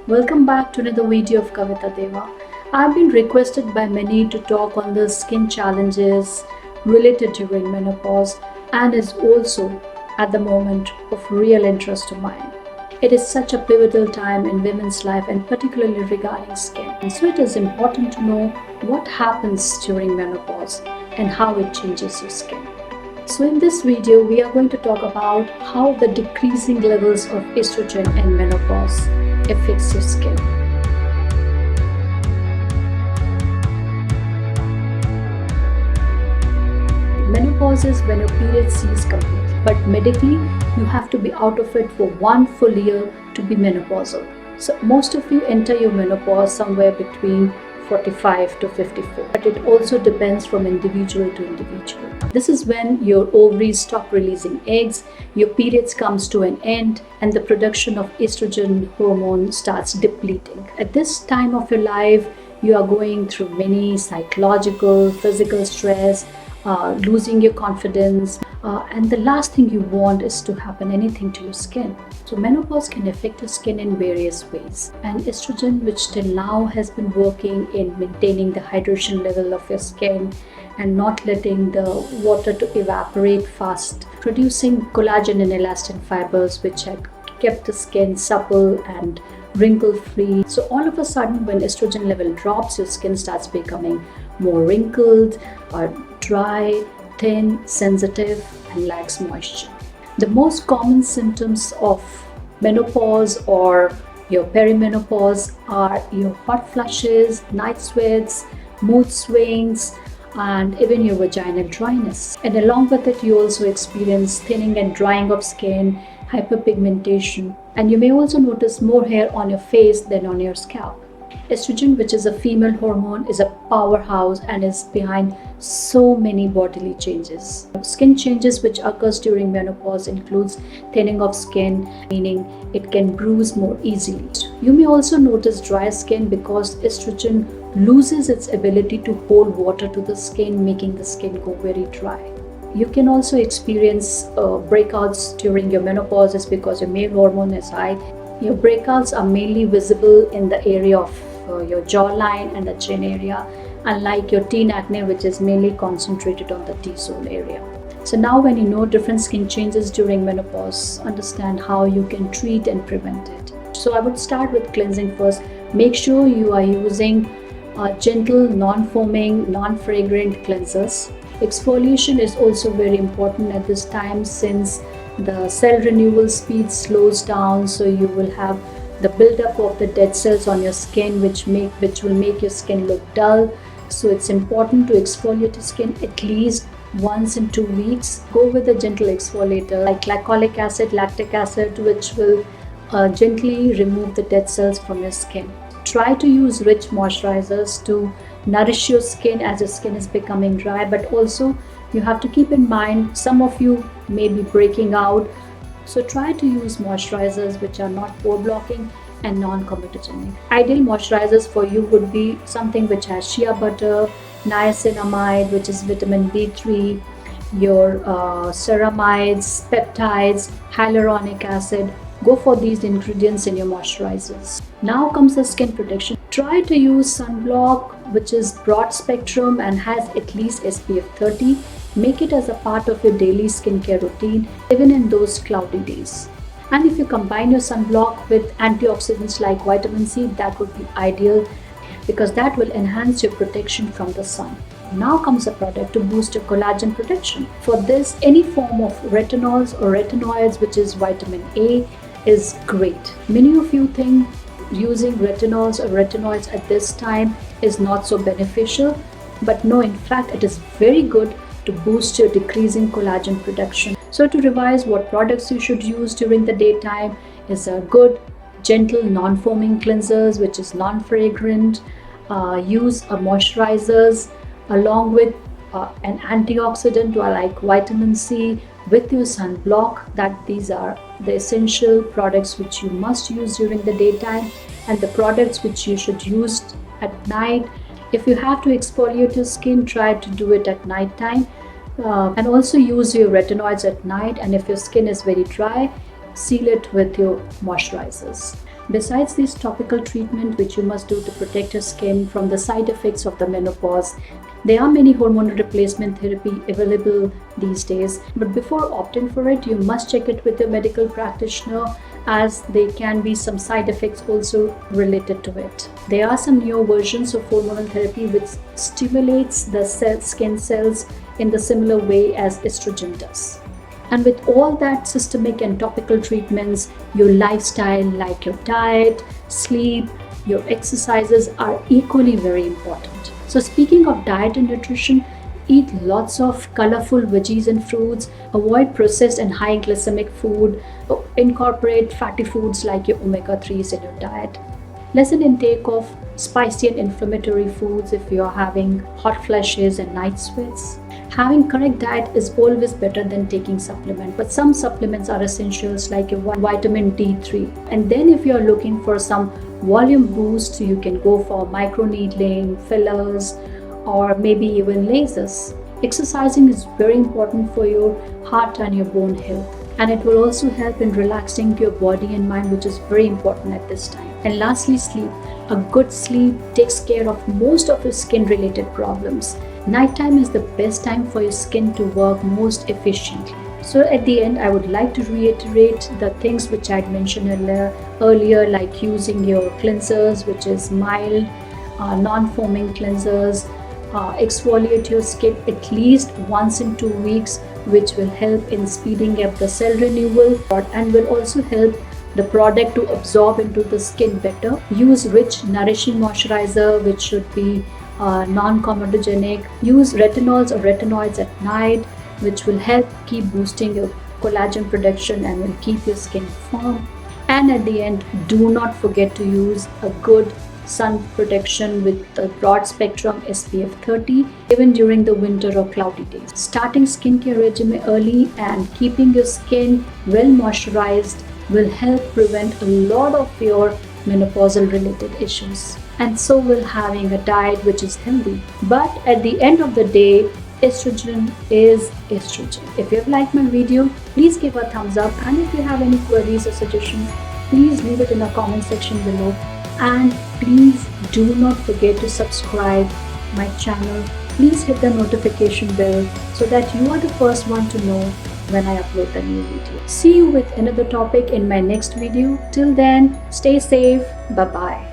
Welcome back to another video of Kavita Deva. I've been requested by many to talk on the skin challenges related during menopause and is also at the moment of real interest of mine. It is such a pivotal time in women's life and particularly regarding skin. And so it is important to know what happens during menopause and how it changes your skin. So in this video, we are going to talk about how the decreasing levels of estrogen in menopause affects your skin. Menopause is when your period ceases completely, but medically, you have to be out of it for 1 full year to be menopausal. So most of you enter your menopause somewhere between 45 to 54, but it also depends from individual to individual. This is when your ovaries stop releasing eggs, your periods comes to an end, and the production of estrogen hormone starts depleting. At this time of your life, you are going through many psychological, physical stress, losing your confidence, and the last thing you want is to happen anything to your skin. So menopause can affect your skin in various ways, and estrogen, which till now has been working in maintaining the hydration level of your skin and not letting the water to evaporate fast, producing collagen and elastin fibers which had kept the skin supple and wrinkle free. So all of a sudden, when estrogen level drops, your skin starts becoming more wrinkled or dry, thin, sensitive, and lacks moisture. The most common symptoms of menopause or your perimenopause are your hot flushes, night sweats, mood swings, and even your vaginal dryness. And along with it, you also experience thinning and drying of skin, hyperpigmentation, and you may also notice more hair on your face than on your scalp. Estrogen, which is a female hormone, is a powerhouse and is behind so many bodily changes. Skin changes which occurs during menopause includes thinning of skin, meaning it can bruise more easily. You may also notice dry skin because estrogen loses its ability to hold water to the skin, making the skin go very dry. You can also experience breakouts during your menopause is because your male hormone is high. Your breakouts are mainly visible in the area of your jawline and the chin area, unlike your teen acne, which is mainly concentrated on the T-zone area. So now when you know different skin changes during menopause, understand how you can treat and prevent it. So I would start with cleansing first. Make sure you are using gentle, non-foaming, non-fragrant cleansers. Exfoliation is also very important at this time since the cell renewal speed slows down, so you will have the buildup of the dead cells on your skin which will make your skin look dull. So it's important to exfoliate your skin at least once in 2 weeks. Go with a gentle exfoliator like glycolic acid, lactic acid, which will gently remove the dead cells from your skin. Try to use rich moisturizers to nourish your skin as your skin is becoming dry, but also you have to keep in mind some of you may be breaking out. So try to use moisturizers which are not pore blocking and non-comedogenic. Ideal moisturizers for you would be something which has shea butter, niacinamide, which is vitamin B3, your ceramides, peptides, hyaluronic acid. Go for these ingredients in your moisturizers. Now comes the skin protection. Try to use sunblock which is broad spectrum and has at least SPF 30. Make it as a part of your daily skincare routine, even in those cloudy days. And if you combine your sunblock with antioxidants like vitamin C, that would be ideal because that will enhance your protection from the sun. Now comes a product to boost your collagen protection. For this, any form of retinols or retinoids, which is vitamin A, is great. Many of you think using retinols or retinoids at this time is not so beneficial, but no, in fact, it is very good to boost your decreasing collagen production. So to revise what products you should use during the daytime is a good, gentle, non-foaming cleansers, which is non-fragrant. Use a moisturizers along with an antioxidant like vitamin C with your sunblock. That these are the essential products which you must use during the daytime and the products which you should use at night. If you have to exfoliate your skin, try to do it at night time. And also use your retinoids at night, and if your skin is very dry, seal it with your moisturizers. Besides these topical treatment which you must do to protect your skin from the side effects of the menopause, there are many hormonal replacement therapy available these days. But before opting for it, you must check it with your medical practitioner, as there can be some side effects also related to it. There are some newer versions of hormonal therapy which stimulates the skin cells in the similar way as estrogen does. And with all that systemic and topical treatments, your lifestyle, like your diet, sleep, your exercises, are equally very important. So speaking of diet and nutrition, eat lots of colorful veggies and fruits, avoid processed and high glycemic food, incorporate fatty foods like your omega-3s in your diet. Lessen intake of spicy and inflammatory foods if you are having hot flushes and night sweats. Having correct diet is always better than taking supplement, but some supplements are essentials like your vitamin D3. And then if you are looking for some volume boost, you can go for microneedling, fillers, or maybe even lasers. Exercising is very important for your heart and your bone health, and it will also help in relaxing your body and mind, which is very important at this time. And lastly, sleep. A good sleep takes care of most of your skin related problems. Nighttime is the best time for your skin to work most efficiently. So at the end, I would like to reiterate the things which I had mentioned earlier, like using your cleansers, which is mild, non-foaming cleansers. Exfoliate your skin at least once in 2 weeks, which will help in speeding up the cell renewal and will also help the product to absorb into the skin better. Use rich, nourishing moisturizer, which should be non-comedogenic. Use retinols or retinoids at night, which will help keep boosting your collagen production and will keep your skin firm. And at the end, do not forget to use a good sun protection with a broad spectrum SPF 30 even during the winter or cloudy days. Starting skincare regimen early and keeping your skin well moisturized will help prevent a lot of your menopausal related issues. And so will having a diet which is healthy. But at the end of the day, estrogen is estrogen. If you have liked my video, please give a thumbs up, and if you have any queries or suggestions, please leave it in the comment section below. And please do not forget to subscribe my channel. Please hit the notification bell so that you are the first one to know when I upload the new video. See you with another topic in my next video. Till then, stay safe. Bye bye.